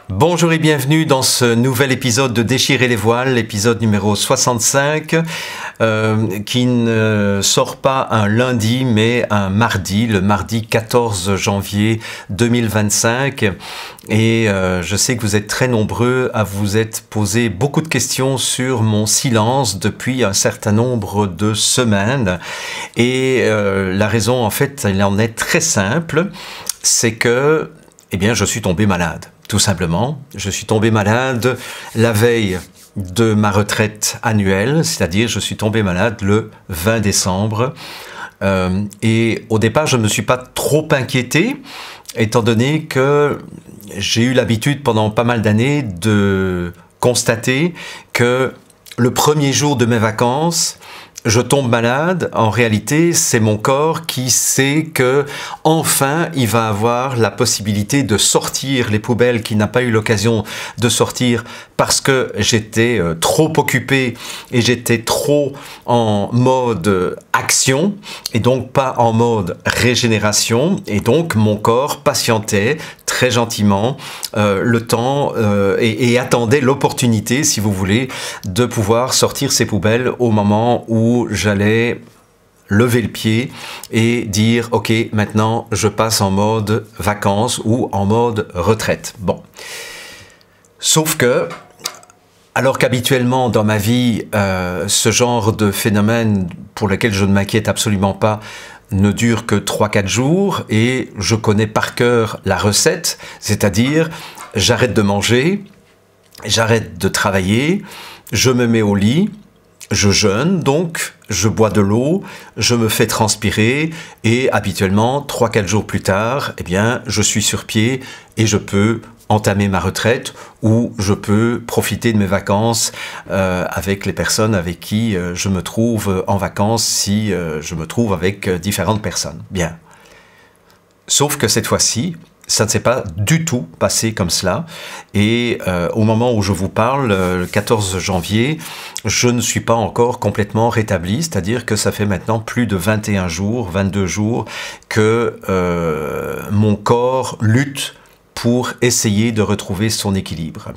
Bonjour et bienvenue dans ce nouvel épisode de Déchirer les voiles, l'épisode numéro 65, qui ne sort pas un lundi mais un mardi, le mardi 14 janvier 2025. Et je sais que vous êtes très nombreux à vous être posé beaucoup de questions sur mon silence depuis un certain nombre de semaines. Et la raison, en fait, elle en est très simple, c'est que, eh bien, je suis tombé malade. Tout simplement, je suis tombé malade la veille de ma retraite annuelle, c'est-à-dire je suis tombé malade le 20 décembre. Et au départ, je ne me suis pas trop inquiété, étant donné que j'ai eu l'habitude pendant pas mal d'années de constater que le premier jour de mes vacances, je tombe malade, en réalité, c'est mon corps qui sait que enfin il va avoir la possibilité de sortir les poubelles qu'il n'a pas eu l'occasion de sortir parce que j'étais trop occupé et j'étais trop en mode action et donc pas en mode régénération. Et donc mon corps patientait très gentiment le temps et attendait l'opportunité, si vous voulez, de pouvoir sortir ces poubelles au moment où j'allais lever le pied et dire « Ok, maintenant je passe en mode vacances ou en mode retraite. » Bon. Sauf que, alors qu'habituellement dans ma vie, ce genre de phénomène pour lequel je ne m'inquiète absolument pas ne dure que 3-4 jours et je connais par cœur la recette, c'est-à-dire j'arrête de manger, j'arrête de travailler, je me mets au lit, je jeûne, donc je bois de l'eau, je me fais transpirer et habituellement 3-4 jours plus tard, eh bien, je suis sur pied et je peux entamer ma retraite ou je peux profiter de mes vacances avec les personnes avec qui je me trouve en vacances si je me trouve avec différentes personnes. Bien. Sauf que cette fois-ci, ça ne s'est pas du tout passé comme cela. Et au moment où je vous parle, le 14 janvier, je ne suis pas encore complètement rétabli. C'est-à-dire que ça fait maintenant plus de 21 jours, 22 jours que mon corps lutte pour essayer de retrouver son équilibre.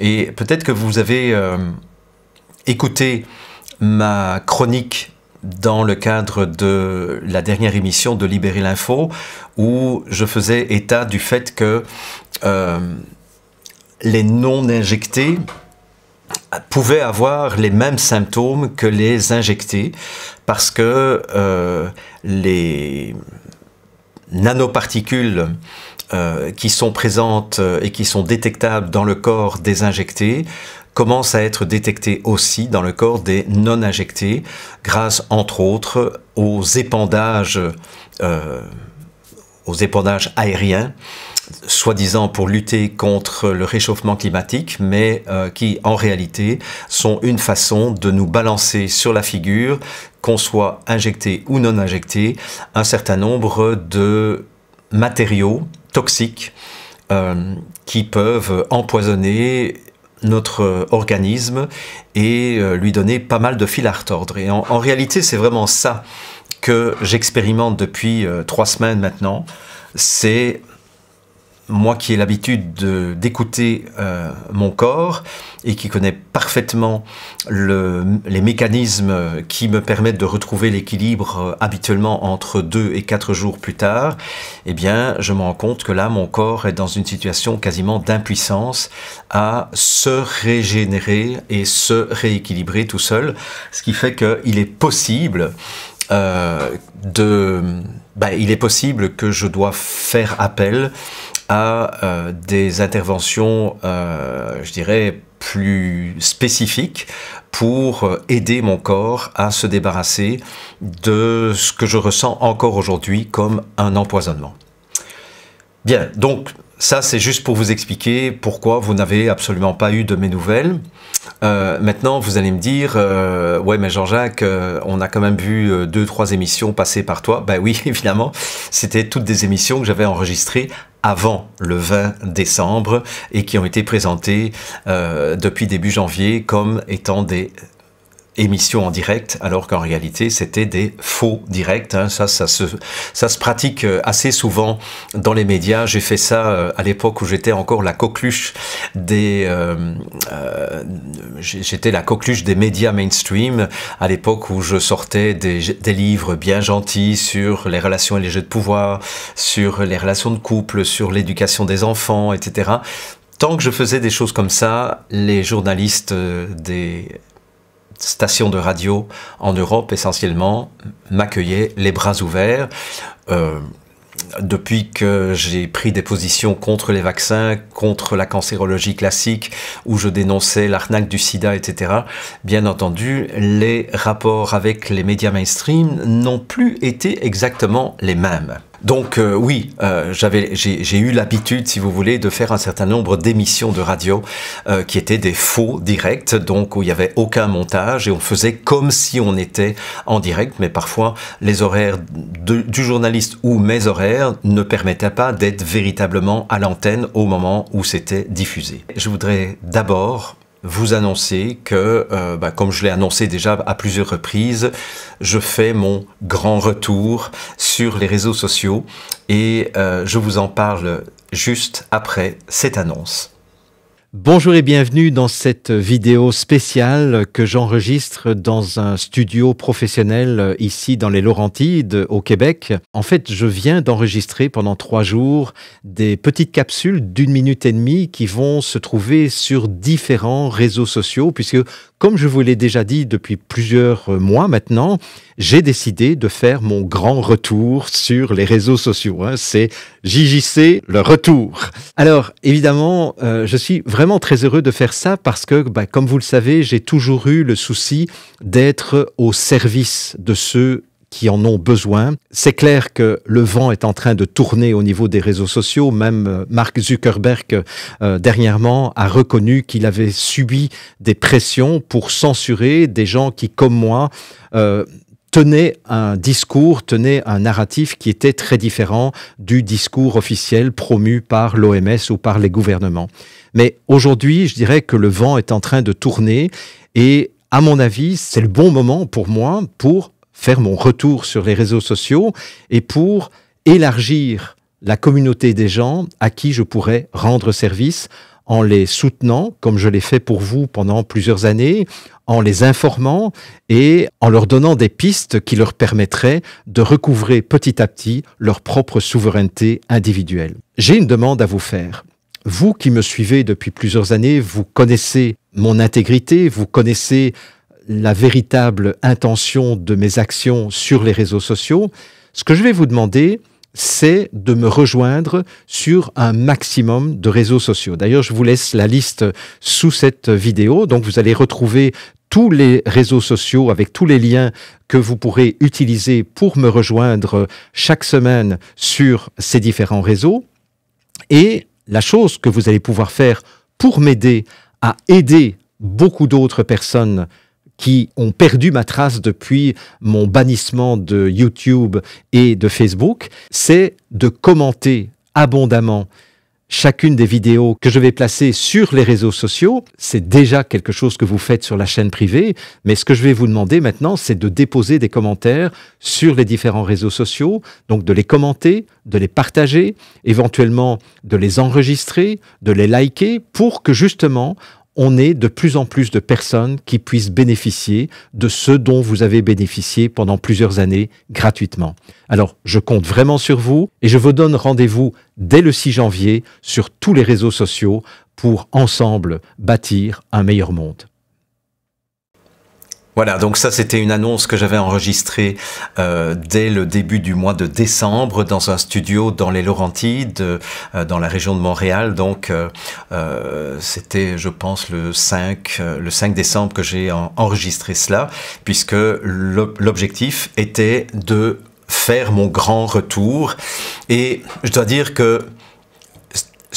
Et peut-être que vous avez écouté ma chronique dans le cadre de la dernière émission de Libérer l'info, où je faisais état du fait que les non-injectés pouvaient avoir les mêmes symptômes que les injectés, parce que les nanoparticules qui sont présentes et qui sont détectables dans le corps des injectés commence à être détecté aussi dans le corps des non-injectés, grâce entre autres aux épandages aériens, soi-disant pour lutter contre le réchauffement climatique, mais qui en réalité sont une façon de nous balancer sur la figure, qu'on soit injecté ou non injecté, un certain nombre de matériaux toxiques qui peuvent empoisonner notre organisme et lui donner pas mal de fil à retordre. Et en réalité, c'est vraiment ça que j'expérimente depuis 3 semaines maintenant. C'est moi qui ai l'habitude d'écouter mon corps et qui connais parfaitement les mécanismes qui me permettent de retrouver l'équilibre habituellement entre 2 et 4 jours plus tard, eh bien, je me rends compte que là, mon corps est dans une situation quasiment d'impuissance à se régénérer et se rééquilibrer tout seul, ce qui fait qu'il est possible il est possible que je dois faire appel à des interventions, je dirais, plus spécifiques pour aider mon corps à se débarrasser de ce que je ressens encore aujourd'hui comme un empoisonnement. Bien, donc ça c'est juste pour vous expliquer pourquoi vous n'avez absolument pas eu de mes nouvelles. Maintenant vous allez me dire ouais mais Jean-Jacques on a quand même vu 2-3 émissions passer par toi. Ben oui évidemment, c'était toutes des émissions que j'avais enregistrées avant le 20 décembre et qui ont été présentées depuis début janvier comme étant des émissions en direct, alors qu'en réalité c'était des faux directs. Hein. Ça se pratique assez souvent dans les médias. J'ai fait ça à l'époque où j'étais encore la coqueluche j'étais la coqueluche des médias mainstream, à l'époque où je sortais des livres bien gentils sur les relations et les jeux de pouvoir, sur les relations de couple, sur l'éducation des enfants, etc. Tant que je faisais des choses comme ça, les journalistes des stations de radio en Europe essentiellement m'accueillaient les bras ouverts. Depuis que j'ai pris des positions contre les vaccins, contre la cancérologie classique, où je dénonçais l'arnaque du sida, etc., bien entendu, les rapports avec les médias mainstream n'ont plus été exactement les mêmes. Donc oui, j'ai eu l'habitude, si vous voulez, de faire un certain nombre d'émissions de radio qui étaient des faux directs, donc où il n'y avait aucun montage et on faisait comme si on était en direct, mais parfois les horaires du journaliste ou mes horaires ne permettaient pas d'être véritablement à l'antenne au moment où c'était diffusé. Je voudrais d'abord vous annoncer que, comme je l'ai annoncé déjà à plusieurs reprises, je fais mon grand retour sur les réseaux sociaux et je vous en parle juste après cette annonce. Bonjour et bienvenue dans cette vidéo spéciale que j'enregistre dans un studio professionnel ici dans les Laurentides au Québec. En fait, je viens d'enregistrer pendant 3 jours des petites capsules d'1 minute et demie qui vont se trouver sur différents réseaux sociaux puisque, comme je vous l'ai déjà dit depuis plusieurs mois maintenant, j'ai décidé de faire mon grand retour sur les réseaux sociaux. C'est JJC, le retour. Alors, évidemment, je suis vraiment très heureux de faire ça parce que, comme vous le savez, j'ai toujours eu le souci d'être au service de ceux qui en ont besoin. C'est clair que le vent est en train de tourner au niveau des réseaux sociaux. Même Mark Zuckerberg, dernièrement, a reconnu qu'il avait subi des pressions pour censurer des gens qui, comme moi, tenaient un discours, tenaient un narratif qui était très différent du discours officiel promu par l'OMS ou par les gouvernements. Mais aujourd'hui, je dirais que le vent est en train de tourner et, à mon avis, c'est le bon moment pour moi pour faire mon retour sur les réseaux sociaux et pour élargir la communauté des gens à qui je pourrais rendre service en les soutenant, comme je l'ai fait pour vous pendant plusieurs années, en les informant et en leur donnant des pistes qui leur permettraient de recouvrer petit à petit leur propre souveraineté individuelle. J'ai une demande à vous faire. Vous qui me suivez depuis plusieurs années, vous connaissez mon intégrité, vous connaissez la véritable intention de mes actions sur les réseaux sociaux. Ce que je vais vous demander, c'est de me rejoindre sur un maximum de réseaux sociaux. D'ailleurs, je vous laisse la liste sous cette vidéo. Donc, vous allez retrouver tous les réseaux sociaux avec tous les liens que vous pourrez utiliser pour me rejoindre chaque semaine sur ces différents réseaux. Et la chose que vous allez pouvoir faire pour m'aider à aider beaucoup d'autres personnes qui ont perdu ma trace depuis mon bannissement de YouTube et de Facebook, c'est de commenter abondamment chacune des vidéos que je vais placer sur les réseaux sociaux. C'est déjà quelque chose que vous faites sur la chaîne privée, mais ce que je vais vous demander maintenant, c'est de déposer des commentaires sur les différents réseaux sociaux, donc de les commenter, de les partager, éventuellement de les enregistrer, de les liker, pour que justement on ait de plus en plus de personnes qui puissent bénéficier de ce dont vous avez bénéficié pendant plusieurs années gratuitement. Alors, je compte vraiment sur vous et je vous donne rendez-vous dès le 6 janvier sur tous les réseaux sociaux pour ensemble bâtir un meilleur monde. Voilà, donc ça c'était une annonce que j'avais enregistrée dès le début du mois de décembre dans un studio dans les Laurentides, dans la région de Montréal. Donc c'était, je pense, le 5 décembre que j'ai enregistré cela, puisque l'objectif était de faire mon grand retour. Et je dois dire que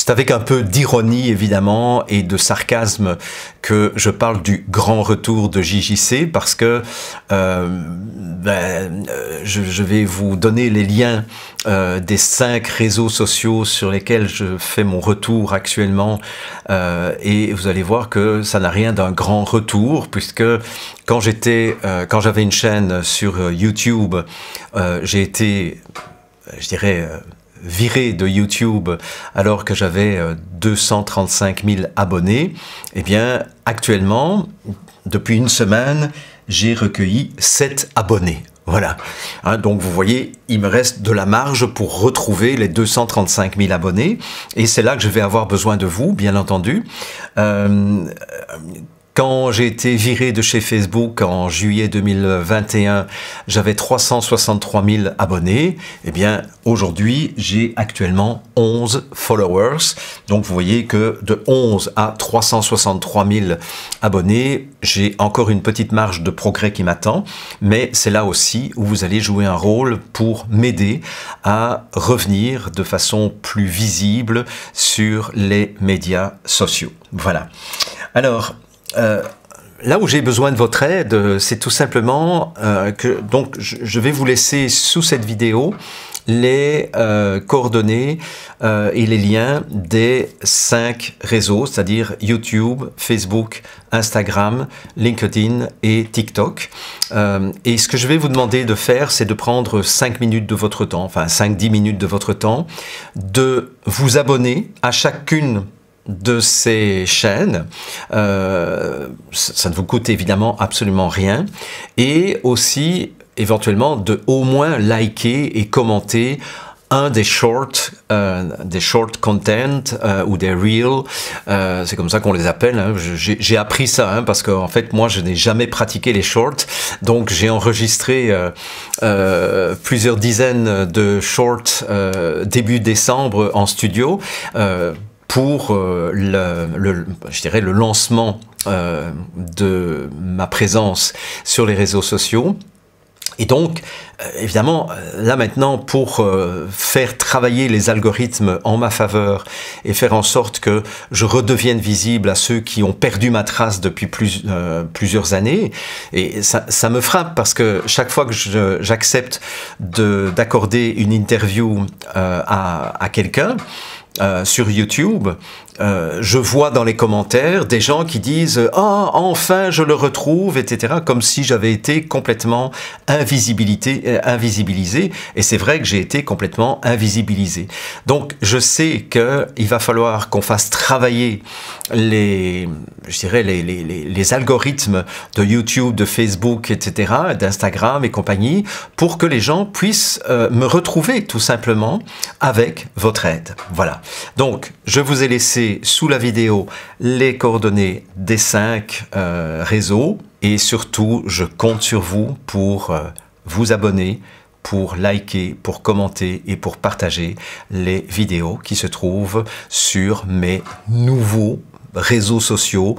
c'est avec un peu d'ironie évidemment et de sarcasme que je parle du grand retour de JJC parce que je vais vous donner les liens des 5 réseaux sociaux sur lesquels je fais mon retour actuellement et vous allez voir que ça n'a rien d'un grand retour puisque quand j'avais une chaîne sur YouTube, j'ai été, je dirais, viré de YouTube alors que j'avais 235 000 abonnés. Eh bien, actuellement, depuis une semaine, j'ai recueilli 7 abonnés. Voilà. Hein, donc vous voyez, il me reste de la marge pour retrouver les 235 000 abonnés. Et c'est là que je vais avoir besoin de vous, bien entendu. Quand j'ai été viré de chez Facebook en juillet 2021, j'avais 363 000 abonnés. Eh bien, aujourd'hui, j'ai actuellement 11 followers. Donc, vous voyez que de 11 à 363 000 abonnés, j'ai encore une petite marge de progrès qui m'attend. Mais c'est là aussi où vous allez jouer un rôle pour m'aider à revenir de façon plus visible sur les médias sociaux. Voilà. Alors, là où j'ai besoin de votre aide, c'est tout simplement que donc je vais vous laisser sous cette vidéo les coordonnées et les liens des 5 réseaux, c'est-à-dire YouTube, Facebook, Instagram, LinkedIn et TikTok. Et ce que je vais vous demander de faire, c'est de prendre 5 minutes de votre temps, enfin 5-10 minutes de votre temps, de vous abonner à chacune de ces chaînes, ça ne vous coûte évidemment absolument rien, et aussi éventuellement de au moins liker et commenter un des short content ou des reels, c'est comme ça qu'on les appelle. Hein. J'ai appris ça hein, parce qu'en fait moi je n'ai jamais pratiqué les shorts, donc j'ai enregistré plusieurs dizaines de shorts début décembre en studio. Pour je dirais le lancement de ma présence sur les réseaux sociaux. Et donc, évidemment, là maintenant, pour faire travailler les algorithmes en ma faveur et faire en sorte que je redevienne visible à ceux qui ont perdu ma trace depuis plusieurs années, et ça me frappe parce que chaque fois que j'accepte d'accorder une interview à quelqu'un, sur YouTube, je vois dans les commentaires des gens qui disent « Ah, enfin je le retrouve », etc. comme si j'avais été complètement invisibilisé. Et c'est vrai que j'ai été complètement invisibilisé. Donc je sais qu'il va falloir qu'on fasse travailler les algorithmes de YouTube, de Facebook, etc., d'Instagram et compagnie, pour que les gens puissent me retrouver tout simplement avec votre aide. Voilà. Donc, je vous ai laissé sous la vidéo les coordonnées des 5 réseaux et surtout, je compte sur vous pour vous abonner, pour liker, pour commenter et pour partager les vidéos qui se trouvent sur mes nouveaux réseaux sociaux,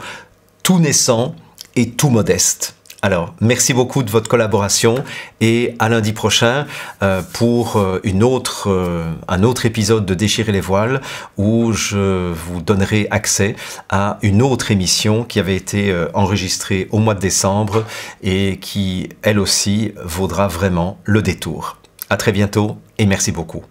tout naissants et tout modestes. Alors, merci beaucoup de votre collaboration et à lundi prochain pour un autre épisode de Déchirer les voiles où je vous donnerai accès à une autre émission qui avait été enregistrée au mois de décembre et qui, elle aussi, vaudra vraiment le détour. À très bientôt et merci beaucoup.